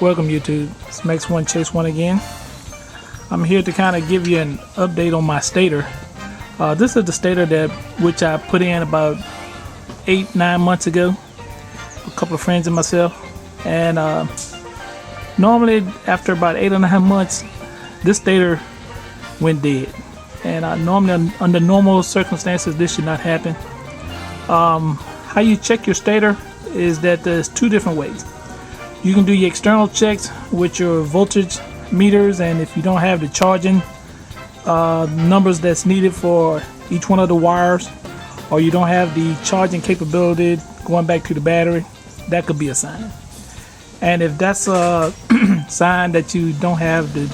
Welcome YouTube, it's Max One Chase One again. I'm here to kind of give you an update on my stator. This is the stator which I put in about 8-9 months ago. A couple of friends and myself, and normally after about 8 or 9 months, this stator went dead. And normally under normal circumstances, this should not happen. How you check your stator is that there's two different ways. You can do your external checks with your voltage meters, and if you don't have the charging numbers that's needed for each one of the wires, or you don't have the charging capability going back to the battery, that could be a sign. And if that's a sign that you don't have the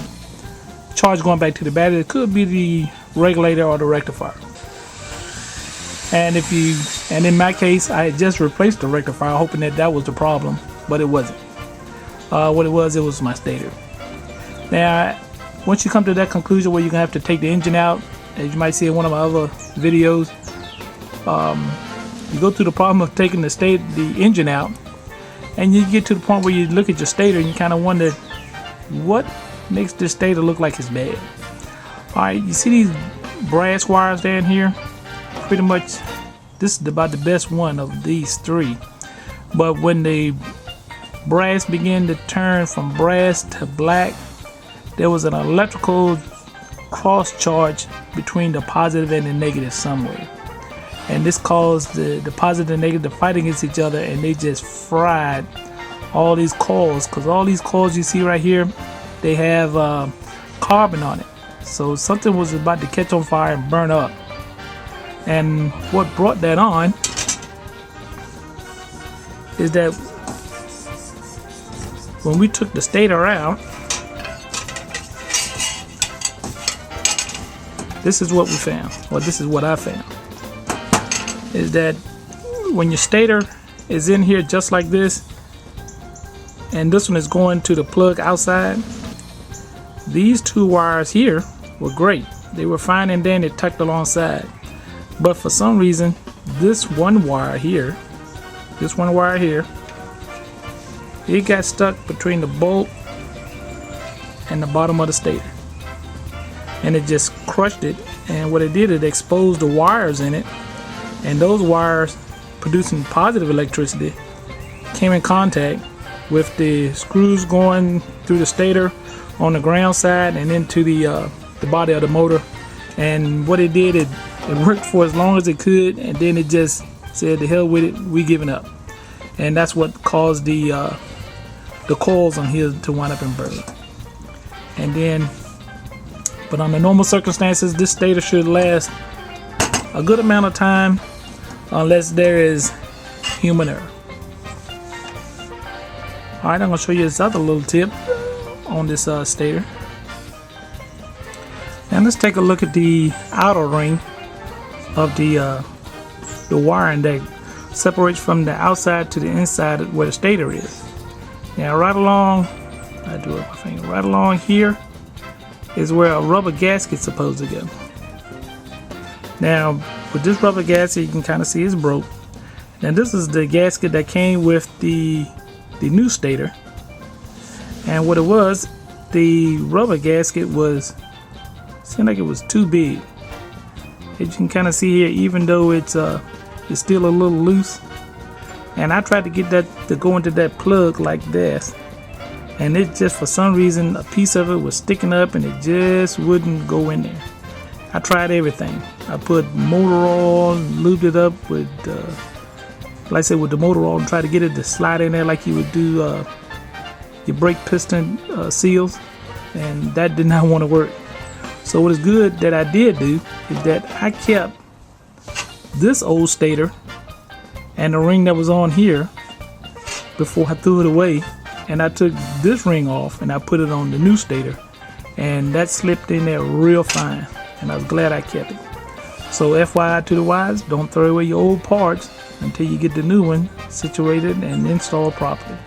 charge going back to the battery, it could be the regulator or the rectifier. And in my case, I had just replaced the rectifier, hoping that was the problem, but it wasn't. What it was my stator. Now, once you come to that conclusion where you're gonna have to take the engine out, as you might see in one of my other videos, you go through the problem of taking the engine out, and you get to the point where you look at your stator and you kind of wonder what makes this stator look like it's bad. All right, you see these brass wires down here? Pretty much, this is about the best one of these three. But when the brass began to turn from brass to black, there was an electrical cross charge between the positive and the negative somewhere, and this caused the positive and negative to fight against each other, and they just fried all these coils, because all these coils you see right here, they have carbon on it, so something was about to catch on fire and burn up. And what brought that on is that when we took the stator out, this is what we found, or this is what I found, is that when your stator is in here just like this, and this one is going to the plug outside, these two wires here were great. They were fine, and then it tucked alongside. But for some reason, this one wire here, it got stuck between the bolt and the bottom of the stator, and it just crushed it. And what it did, it exposed the wires in it, and those wires producing positive electricity came in contact with the screws going through the stator on the ground side and into the body of the motor. And what it did, it worked for as long as it could, and then it just said, "The hell with it, we giving up." And that's what caused the coils on here to wind up and burn. And then, but under normal circumstances, this stator should last a good amount of time, unless there is human error. All right, I'm gonna show you this other little tip on this stator. Now let's take a look at the outer ring of the wiring that separates from the outside to the inside where the stator is. Now right along, I do it with my finger, right along here is where a rubber gasket is supposed to go. Now with this rubber gasket, you can kind of see it's broke. And this is the gasket that came with the new stator. And what it was, the rubber gasket seemed like it was too big. As you can kind of see here, even though it's still a little loose, and I tried to get that to go into that plug like this, and it just, for some reason, a piece of it was sticking up and it just wouldn't go in there. I tried everything. I put motor oil, lubed it up with like I said, with the motor oil, and tried to get it to slide in there like you would do your brake piston seals, and that did not want to work. So what is good that I did do is that I kept this old stator and the ring that was on here before I threw it away, and I took this ring off and I put it on the new stator, and that slipped in there real fine, and I was glad I kept it. So FYI to the wise, don't throw away your old parts until you get the new one situated and installed properly.